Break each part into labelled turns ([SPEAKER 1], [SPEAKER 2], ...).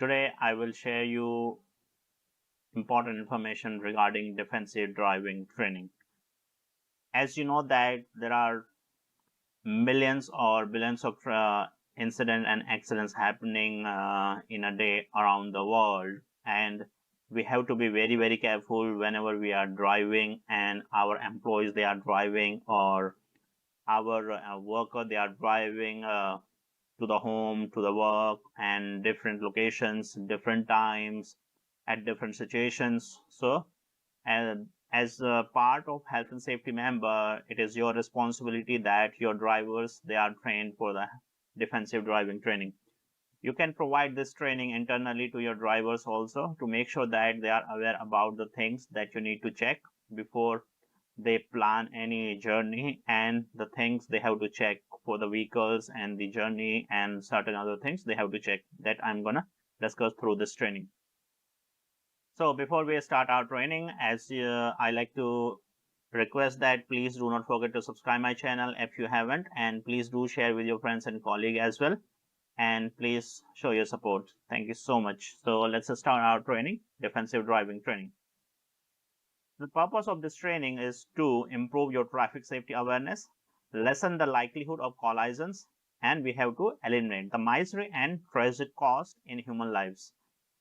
[SPEAKER 1] Today I will share you important information regarding defensive driving training. As you know that there are millions or billions of incidents and accidents happening in a day around the world, and we have to be very careful whenever we are driving and our employees they are driving, or our worker they are driving to the home, to the work, and different locations, different times, at different situations. So, as a part of health and safety member, it is your responsibility that your drivers they are trained for the defensive driving training. You can provide this training internally to your drivers also to make sure that they are aware about the things that you need to check before they plan any journey, and the things they have to check for the vehicles and the journey, and certain other things they have to check that I'm gonna discuss through this training. So before we start our training, as I like to request that please do not forget to subscribe my channel if you haven't, and please do share with your friends and colleagues as well, and please show your support. Thank you so much. So let's start our training, defensive driving training. The purpose of this training is to improve your traffic safety awareness, lessen the likelihood of collisions, and we have to eliminate the misery and tragic cost in human lives,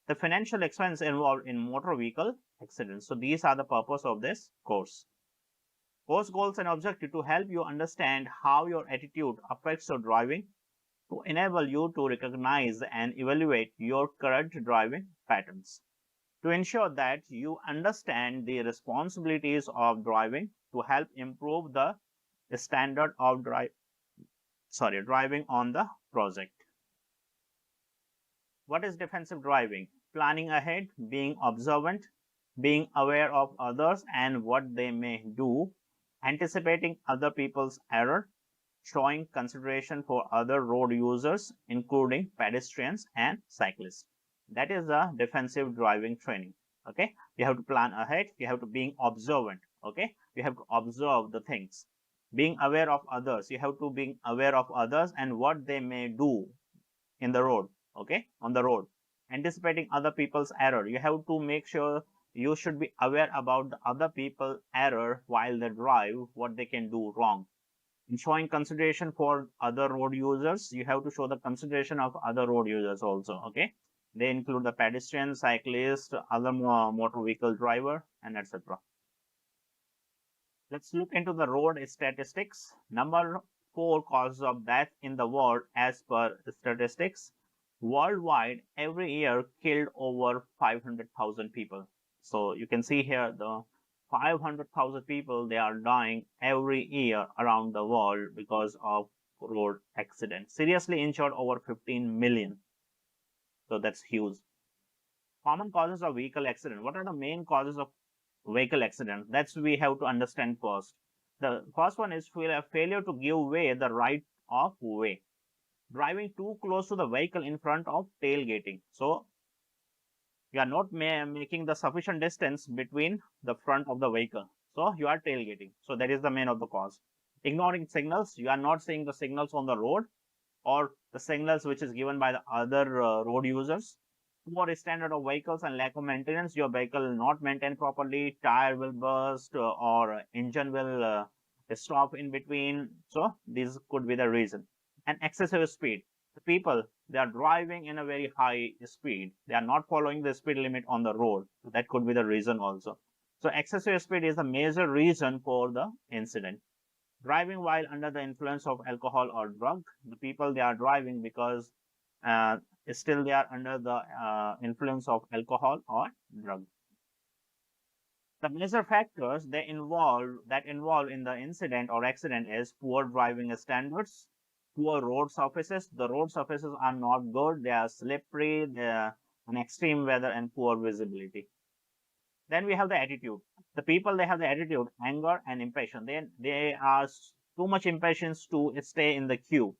[SPEAKER 1] the financial expense involved in motor vehicle accidents. So these are the purpose of this course. Course goals and objective to help you understand how your attitude affects your driving, to enable you to recognize and evaluate your current driving patterns, to ensure that you understand the responsibilities of driving, to help improve the standard of driving on the project. What is defensive driving? Planning ahead, being observant, being aware of others and what they may do, anticipating other people's error, showing consideration for other road users, including pedestrians and cyclists. That is the defensive driving training. Okay, you have to plan ahead, you have to being observant. Okay, you have to observe the things, being aware of others, you have to be aware of others and what they may do in the road. Okay, on the road, anticipating other people's error, you have to make sure you should be aware about the other people's error while they drive, what they can do wrong. In showing consideration for other road users, you have to show the consideration of other road users also. Okay, they include the pedestrian, cyclist, other motor vehicle driver, and etc. Let's look into the road statistics. Number 4 causes of death in the world as per statistics. Worldwide, every year killed over 500,000 people. So you can see here the 500,000 people, they are dying every year around the world because of road accidents. Seriously injured over 15 million. So that's huge. Common causes of vehicle accident. What are the main causes of vehicle accident? That's we have to understand first. The first one is failure to give way the right of way. Driving too close to the vehicle in front of tailgating. So you are not making the sufficient distance between the front of the vehicle. So you are tailgating. So that is the main of the cause. Ignoring signals. You are not seeing the signals on the road or the signals which is given by the other road users. Poor standard of vehicles and lack of maintenance. Your vehicle will not maintained properly. Tire will burst or engine will stop in between. So this could be the reason. And excessive speed. The people, they are driving in a very high speed. They are not following the speed limit on the road. That could be the reason also. So excessive speed is the major reason for the incident. Driving while under the influence of alcohol or drug. The people, they are driving because still they are under the influence of alcohol or drug. The major factors that involve in the incident or accident is poor driving standards, poor road surfaces. The road surfaces are not good. They are slippery, they are an extreme weather, and poor visibility. Then we have the attitude. The people, they have the attitude, anger and impatience. They are too much impatience to stay in the queue.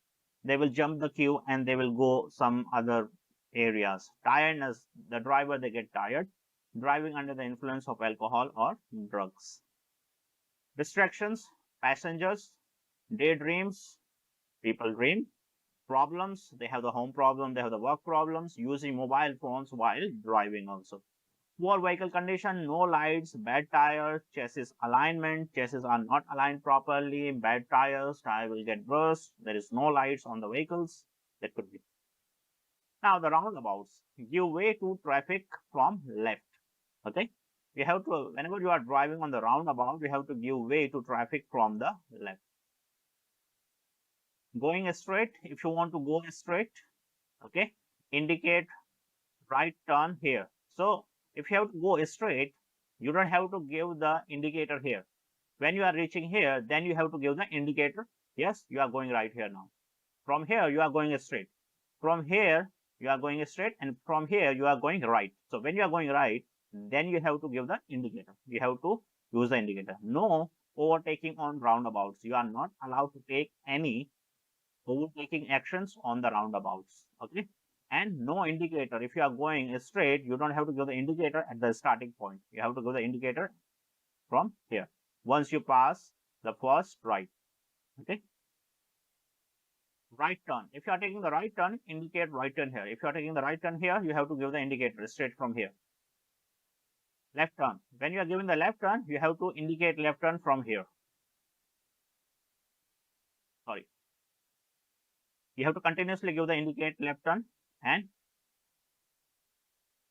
[SPEAKER 1] They will jump the queue and they will go some other areas. Tiredness, the driver, they get tired. Driving under the influence of alcohol or drugs. Distractions, passengers, daydreams, people dream. problems. They have the home problem, they have the work problems, using mobile phones while driving also. Poor vehicle condition, no lights, bad tires, chassis alignment, chassis are not aligned properly, bad tires, tire will get burst, there is no lights on the vehicles. That could be. Now the roundabouts, give way to traffic from left. Okay, you have to, whenever you are driving on the roundabout, you have to give way to traffic from the left. Going straight, if you want to go straight, okay, indicate right turn here. So if you have to go straight, you don't have to give the indicator here. When you are reaching here, then you have to give the indicator. Yes, you are going right here now. From here, you are going straight. From here, you are going straight, and from here, you are going right. So when you are going right, then you have to give the indicator. You have to use the indicator. No overtaking on roundabouts. You are not allowed to take any overtaking actions on the roundabouts. Okay, and no indicator. If you are going straight, you don't have to give the indicator at the starting point. You have to give the indicator from here once you pass the first right. Okay, right turn. If you are taking the right turn, indicate right turn here. If you are taking the right turn here, you have to give the indicator straight from here. Left turn. When you are giving the left turn, you have to indicate left turn from here. Sorry. You have to continuously give the indicate left turn, and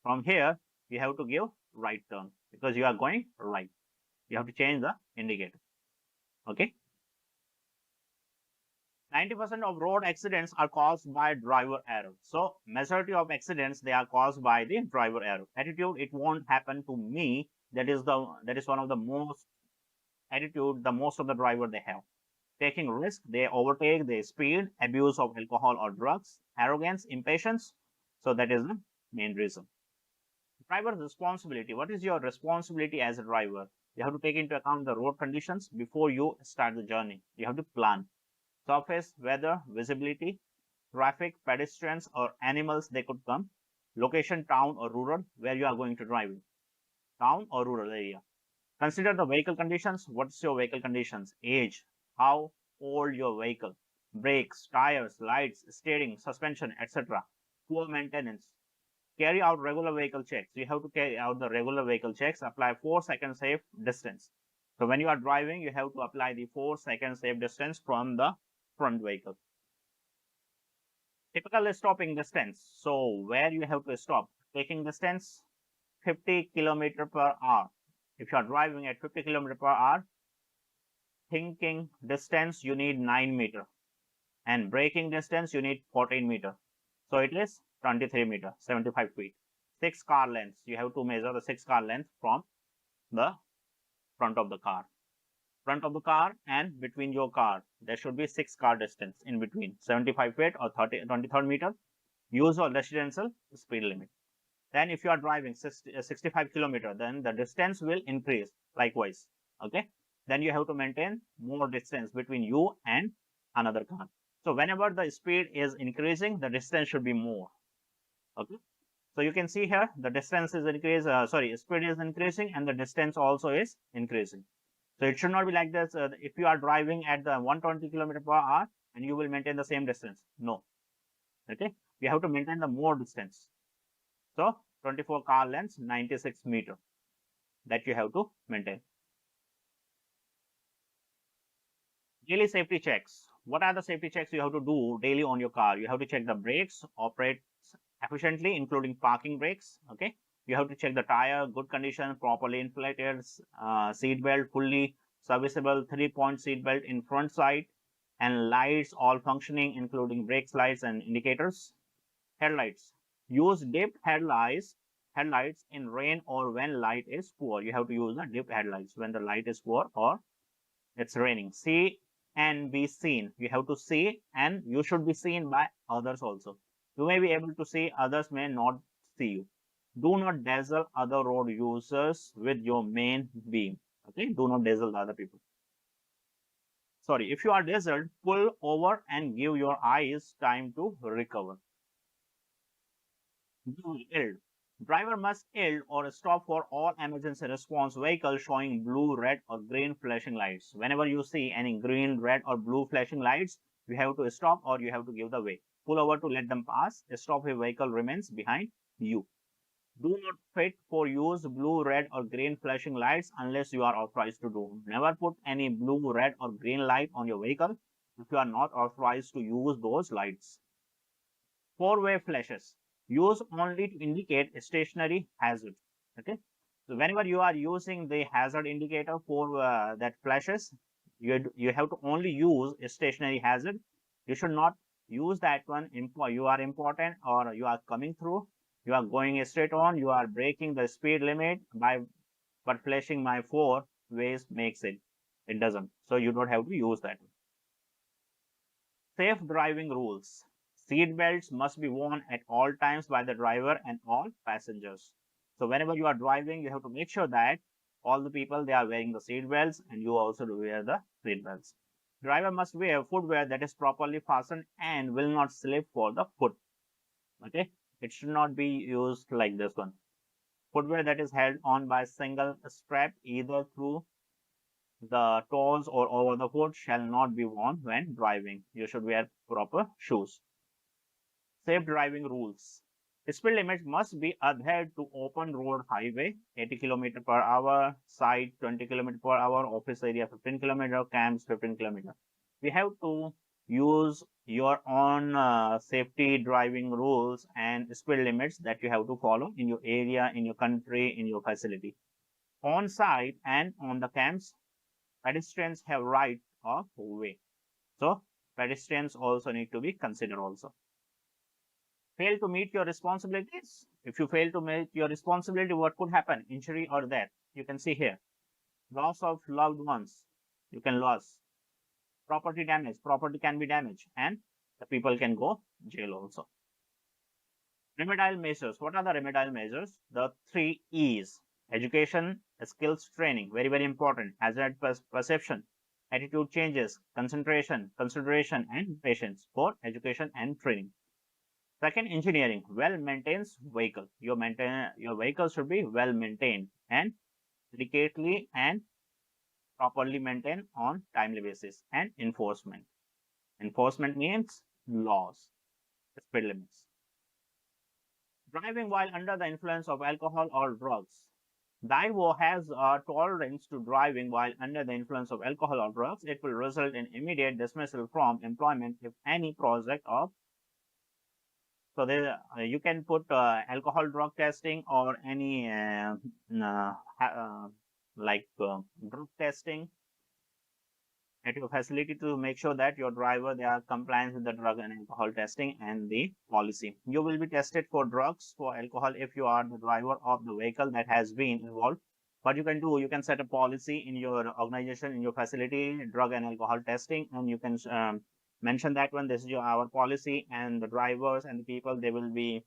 [SPEAKER 1] from here you have to give right turn because you are going right. You have to change the indicator. Okay. 90% of road accidents are caused by driver error. So majority of accidents, they are caused by the driver error. Attitude, it won't happen to me. That is one of the most attitude the most of the driver they have. Taking risk, they overtake, they speed, abuse of alcohol or drugs, arrogance, impatience. So that is the main reason. Driver's responsibility. What is your responsibility as a driver? You have to take into account the road conditions before you start the journey. You have to plan. Surface, weather, visibility, traffic, pedestrians or animals they could come. Location, town or rural, where you are going to drive in. Town or rural area. Consider the vehicle conditions. What's your vehicle conditions? Age, how old your vehicle, brakes, tires, lights, steering, suspension, etc. Poor maintenance. Carry out regular vehicle checks. You have to carry out the regular vehicle checks. Apply 4-second safe distance. So when you are driving, you have to apply the 4-second safe distance from the front vehicle. Typical stopping distance. So where you have to stop. Taking distance 50 km per hour. If you are driving at 50 km per hour, thinking distance you need 9 meter, and braking distance you need 14 meter. So it is 23 meter, 75 feet. 6 car lengths. You have to measure the 6 car length from the front of the car. Front of the car and between your car, there should be 6 car distance in between, 75 feet or 23 meter. Usual residential speed limit. Then if you are driving 65 kilometer, then the distance will increase likewise. Okay, then you have to maintain more distance between you and another car. So whenever the speed is increasing, the distance should be more. Okay, so you can see here the distance is speed is increasing and the distance also is increasing. So it should not be like this. If you are driving at the 120 km per hour and you will maintain the same distance. No. Okay, you have to maintain the more distance. So 24 car lengths, 96 meter that you have to maintain. Daily safety checks. What are the safety checks you have to do daily on your car? You have to check the brakes, operate efficiently, including parking brakes. Okay, you have to check the tire, good condition, properly inflated, seat belt fully serviceable, 3-point seat belt in front side, and lights all functioning, including brake lights and indicators. Headlights. Use dipped headlights in rain or when light is poor. You have to use the dipped headlights when the light is poor or it's raining. See and be seen. You have to see and you should be seen by others also. You may be able to see, others may not see you. Do not dazzle other road users with your main beam. Okay, do not dazzle the other people. Sorry, if you are dazzled, pull over and give your eyes time to recover. Yield. Driver must yield or stop for all emergency response vehicles showing blue, red, or green flashing lights. Whenever you see any green, red, or blue flashing lights, you have to stop or you have to give the way. pull over to let them pass. Stop if vehicle remains behind you. Do not fit for use blue, red, or green flashing lights unless you are authorized to do. Never put any blue, red, or green light on your vehicle if you are not authorized to use those lights. Four-way flashes. Use only to indicate a stationary hazard. Okay. So whenever you are using the hazard indicator for that flashes, you have to only use a stationary hazard. You should not use that one. You are important, or you are coming through. You are going straight on. You are breaking the speed limit but flashing my four ways makes it. It doesn't. So you don't have to use that. Safe driving rules. Seat belts must be worn at all times by the driver and all passengers. So whenever you are driving, you have to make sure that all the people, they are wearing the seat belts, and you also do wear the seat belts. Driver must wear footwear that is properly fastened and will not slip for the foot. Okay, it should not be used like this one. Footwear that is held on by a single strap either through the toes or over the foot shall not be worn when driving. You should wear proper shoes. Safe driving rules. Speed limits must be adhered to open road highway 80 km per hour, side 20 km per hour, office area 15 km, camps 15 km. We have to use your own safety driving rules and speed limits that you have to follow in your area, in your country, in your facility. On site and on the camps, pedestrians have right of way. So pedestrians also need to be considered also. Fail to meet your responsibilities. If you fail to meet your responsibility, what could happen? Injury or death. You can see here. Loss of loved ones. You can lose. Property damage. Property can be damaged, and the people can go jail also. Remedial measures. What are the remedial measures? The 3 E's. Education, skills training. Very, very important. Hazard perception. Attitude changes. Concentration, consideration, and patience for education and training. Second, engineering, well-maintained vehicle. Your vehicle should be well-maintained and delicately and properly maintained on timely basis. And enforcement. Enforcement means laws, speed limits. Driving while under the influence of alcohol or drugs. DIVO has a tolerance to driving while under the influence of alcohol or drugs. It will result in immediate dismissal from employment if any project of So there, you can put alcohol drug testing or any drug testing at your facility to make sure that your driver, they are compliant with the drug and alcohol testing and the policy. You will be tested for drugs, for alcohol if you are the driver of the vehicle that has been involved. What you can do, you can set a policy in your organization, in your facility, drug and alcohol testing, and you can mention that one. This is our policy, and the drivers and the people, they will be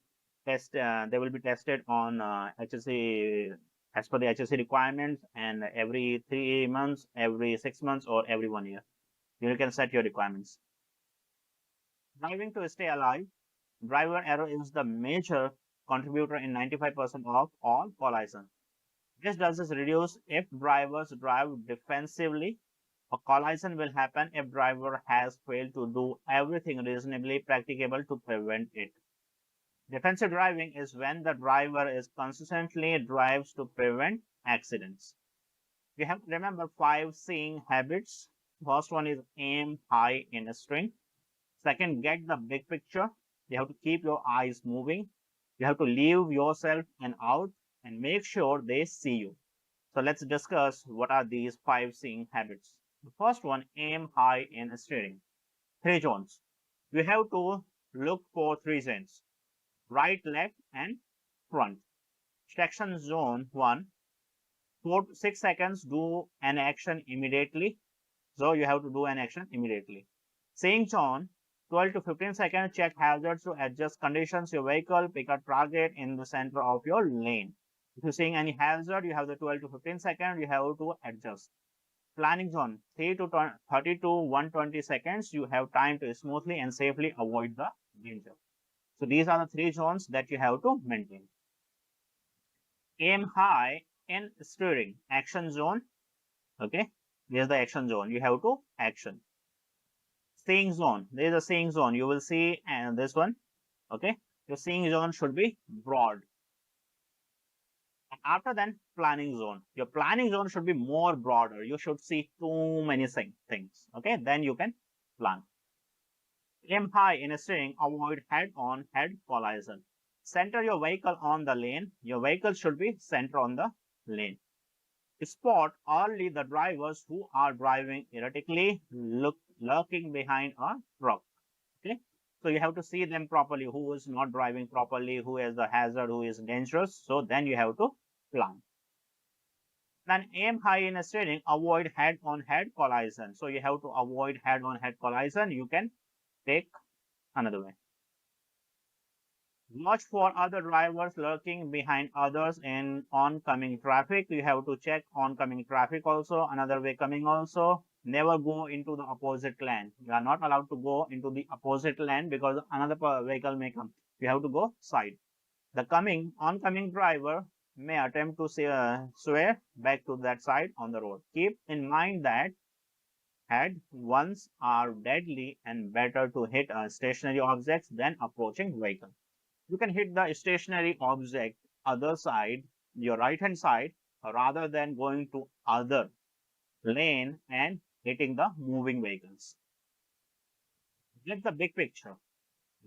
[SPEAKER 1] tested on HSE as per the HSE requirements, and every 3 months, every 6 months, or every 1 year. You can set your requirements. Driving to stay alive. Driver error is the major contributor in 95% of all collisions. This does is reduce if drivers drive defensively. A collision will happen if driver has failed to do everything reasonably practicable to prevent it. Defensive driving is when the driver is consistently drives to prevent accidents. We have to remember 5 seeing habits. First one is aim high in a string. Second, get the big picture. You have to keep your eyes moving. You have to leave yourself and out and make sure they see you. So let's discuss what are these 5 seeing habits. The first one, aim high in steering. 3 zones. You have to look for 3 zones: right, left, and front. Section zone 1, 4 to 6 seconds, do an action immediately. So you have to do an action immediately. Seeing zone, 12 to 15 seconds, check hazards to adjust conditions your vehicle, pick a target in the center of your lane. If you're seeing any hazard, you have the 12 to 15 seconds, you have to adjust. Planning zone, 30 to 120 seconds, you have time to smoothly and safely avoid the danger. So these are the 3 zones that you have to maintain. Aim high in steering, action zone. Okay, here's the action zone. You have to action. Seeing zone. There is a seeing zone. You will see, and this one. Okay. Your seeing zone should be broad. And after then, planning zone. Your planning zone should be more broader. You should see too many things. Okay. Then you can plan. Aim high in steering. Avoid head-on head collision. Center your vehicle on the lane. Your vehicle should be center on the lane. Spot early the drivers who are driving erratically, lurking behind a truck. Okay, so you have to see them properly, who is not driving properly, who has the hazard, who is dangerous. So then you have to plan. Then aim high in steering, avoid head-on head collision. So you have to avoid head-on head collision. You can take another way. Watch for other drivers lurking behind others in oncoming traffic. You have to check oncoming traffic also, another way coming also. Never go into the opposite lane. You are not allowed to go into the opposite lane because another vehicle may come. You have to go side. The oncoming driver may attempt to swerve back to that side on the road. Keep in mind that head-ons are deadly and better to hit stationary objects than approaching vehicles. You can hit the stationary object other side, your right hand side, rather than going to other lane and hitting the moving vehicles. Get the big picture.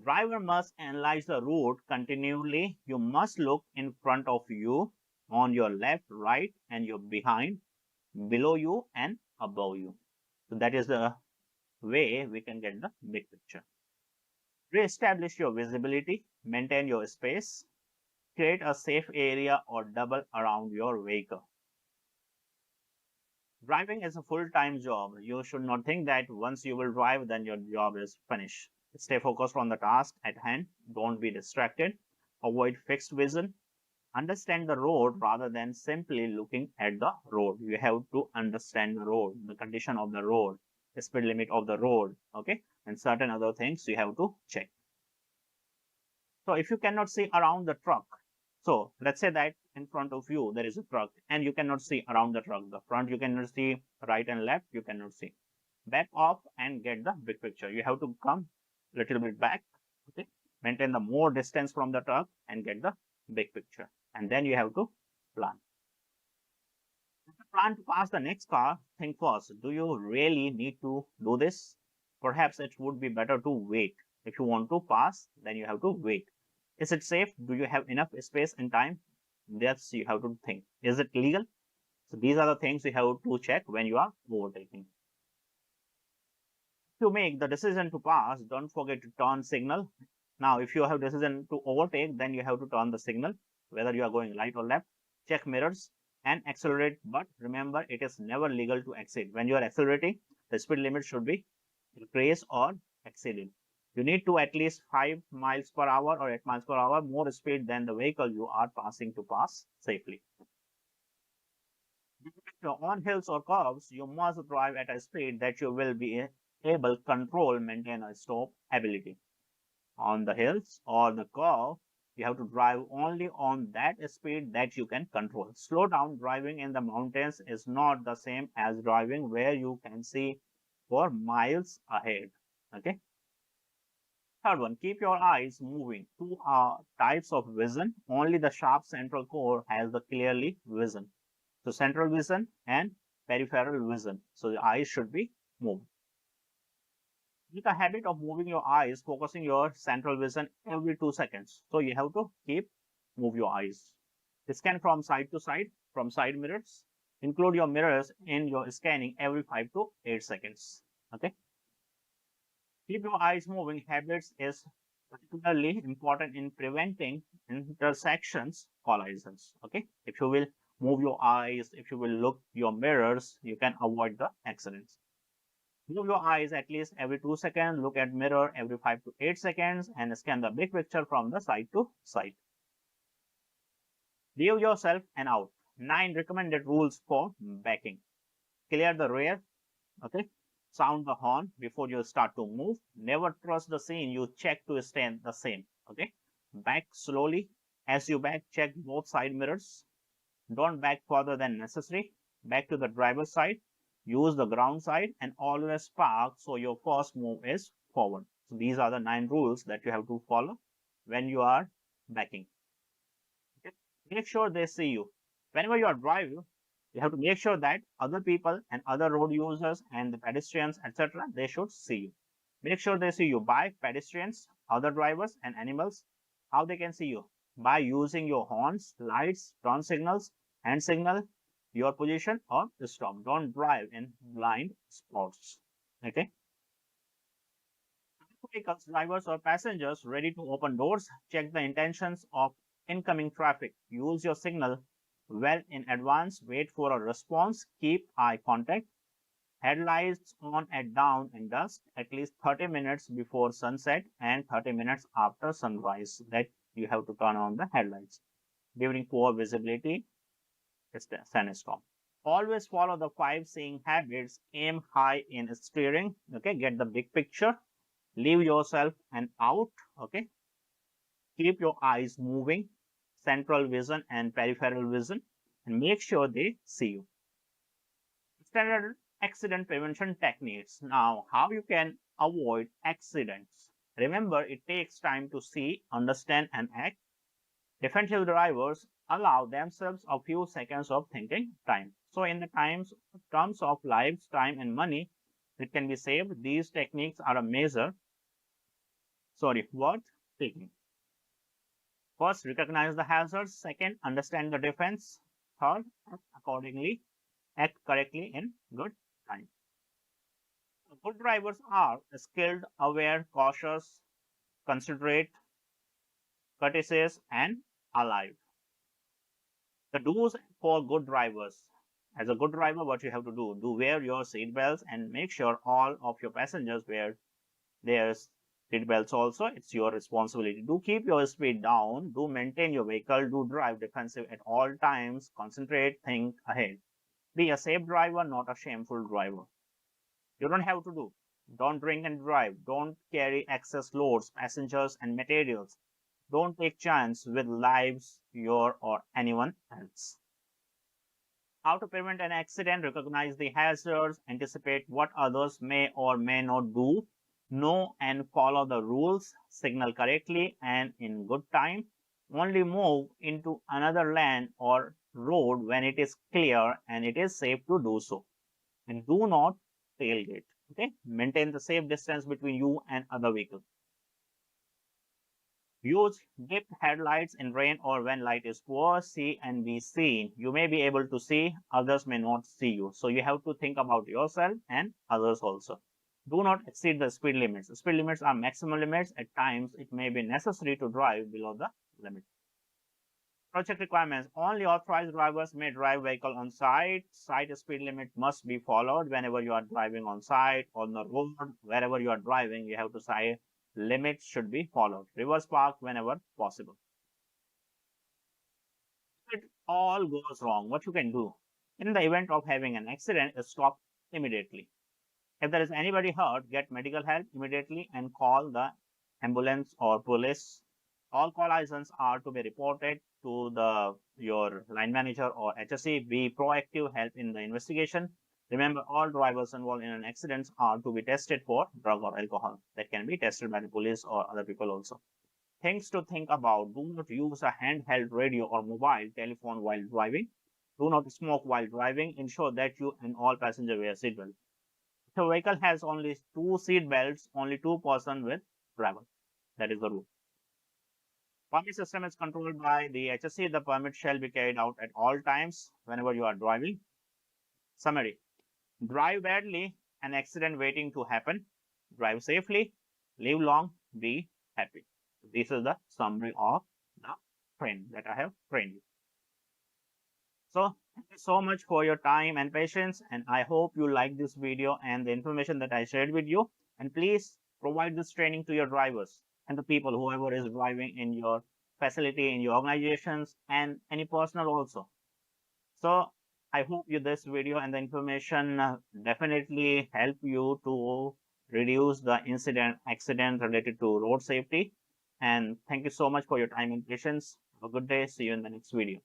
[SPEAKER 1] Driver must analyze the route continually. You must look in front of you, on your left, right, and your behind, below you, and above you. So that is the way we can get the big picture. Re-establish your visibility, maintain your space, create a safe area or double around your vehicle. Driving is a full-time job. You should not think that once you will drive, then your job is finished. Stay focused on the task at hand. Don't be distracted. Avoid fixed vision. Understand the road rather than simply looking at the road. You have to understand the road, the condition of the road, the speed limit of the road, okay? And certain other things you have to check. So if you cannot see around the truck, so let's say that in front of you there is a truck and you cannot see around the truck. The front you cannot see, right and left you cannot see. Back off and get the big picture. You have to come a little bit back, okay? Maintain the more distance from the truck and get the big picture. And then you have to plan. If you plan to pass the next car, think first, do you really need to do this? Perhaps it would be better to wait. If you want to pass, then you have to wait. Is it safe? Do you have enough space and time? That's you have to think. Is it legal? So these are the things you have to check when you are overtaking. If you make the decision to pass, don't forget to turn signal. Now, if you have decision to overtake, then you have to turn the signal, whether you are going right or left. Check mirrors and accelerate, but remember, it is never legal to exceed. When you are accelerating, the speed limit should be increased or exceeded. You need to at least 5 miles per hour or 8 miles per hour more speed than the vehicle you are passing to pass safely. On hills or curves, you must drive at a speed that you will be able to control, maintain a stop ability. On the hills or the curve, you have to drive only on that speed that you can control. Slow down driving in the mountains is not the same as driving where you can see for miles ahead. Okay. Third one, keep your eyes moving. Two types of vision. Only the sharp central core has the clearly vision. So central vision and peripheral vision. So the eyes should be moved. Make a habit of moving your eyes, focusing your central vision every 2 seconds. So you have to move your eyes. Scan from side to side, from side mirrors. Include your mirrors in your scanning every 5 to 8 seconds. Okay. Keep your eyes moving habits is particularly important in preventing intersections collisions. Okay. If you will move your eyes, if you will look your mirrors, you can avoid the accidents. Move your eyes at least every 2 seconds, look at mirror every 5 to 8 seconds, and scan the big picture from the side to side. Leave yourself and out. 9 recommended rules for backing. Clear the rear, okay? Sound the horn before you start to move. Never trust the scene you check to stay the same, okay? Back slowly. As you back, check both side mirrors. Don't back further than necessary. Back to the driver's side. use the ground side, and always park so your first move is forward. So these are the 9 rules that you have to follow when you are backing. Okay? Make sure they see you. Whenever you are driving, you have to make sure that other people and other road users and the pedestrians, etc., they should see you. Make sure they see you by pedestrians, other drivers, and animals. How they can see you? By using your horns, lights, turn signals, hand signal, your position, or stop. Don't drive in blind spots. Okay. Vehicles, drivers, or passengers ready to open doors, check the intentions of incoming traffic. Use your signal well in advance. Wait for a response. Keep eye contact. Headlights on at dawn and dusk, at least 30 minutes before sunset and 30 minutes after sunrise. That you have to turn on the headlights. During poor visibility, it's the sandstorm. Always follow the 5 seeing habits. Aim high in steering. Okay, get the big picture. Leave yourself and out. Okay, keep your eyes moving, central vision and peripheral vision, and make sure they see you. Standard accident prevention techniques. Now, how you can avoid accidents. Remember, it takes time to see, understand, and act. Defensive drivers allow themselves a few seconds of thinking time. So in the terms of lives, time, and money, it can be saved. These techniques are a measure worth taking. First, recognize the hazards. Second, understand the defense. Third, act correctly in good time. Good drivers are skilled, aware, cautious, considerate, courteous, and alive. The do's for good drivers. As a good driver, what you have to do wear your seat belts and make sure all of your passengers wear their seat belts also. It's your responsibility. Do keep your speed down. Do maintain your vehicle. Do drive defensive at all times. Concentrate, think ahead. Be a safe driver, not a shameful driver. You don't have to do. Don't drink and drive. Don't carry excess loads, passengers, and materials. Don't take chance with lives, your or anyone else. How to prevent an accident. Recognize the hazards. Anticipate what others may or may not do. Know and follow the rules. Signal correctly and in good time. Only move into another lane or road when it is clear and it is safe to do so. And do not tailgate. Okay, maintain the safe distance between you and other vehicles. Use dipped headlights in rain or when light is poor. See and be seen. You may be able to see, others may not see you. So you have to think about yourself and others also. Do not exceed the speed limits. The speed limits are maximum limits. At times, it may be necessary to drive below the limit. Project requirements. Only authorized drivers may drive vehicle on site. Site speed limit must be followed whenever you are driving on site, on the road, wherever you are driving, you have to say limits should be followed. Reverse park whenever possible. If it all goes wrong, what you can do? In the event of having an accident, stop immediately. If there is anybody hurt, get medical help immediately and call the ambulance or police. All call license are to be reported to your line manager or HSE. Be proactive, help in the investigation. Remember, all drivers involved in an accident are to be tested for drug or alcohol. That can be tested by the police or other people also. Things to think about. Do not use a handheld radio or mobile telephone while driving. Do not smoke while driving. Ensure that you and all passengers wear seatbelt. If a vehicle has only 2 seat belts, only 2 persons will travel. That is the rule. Permit system is controlled by the HSE. The permit shall be carried out at all times whenever you are driving. Summary. Drive badly, an accident waiting to happen. Drive safely, live long, be happy. This is the summary of the training that I have trained you. So, thank you so much for your time and patience, and I hope you like this video and the information that I shared with you. And please provide this training to your drivers and the people, whoever is driving in your facility, in your organizations, and any personal also. So I hope this video and the information definitely help you to reduce the accident related to road safety. And thank you so much for your time and patience. Have a good day. See you in the next video.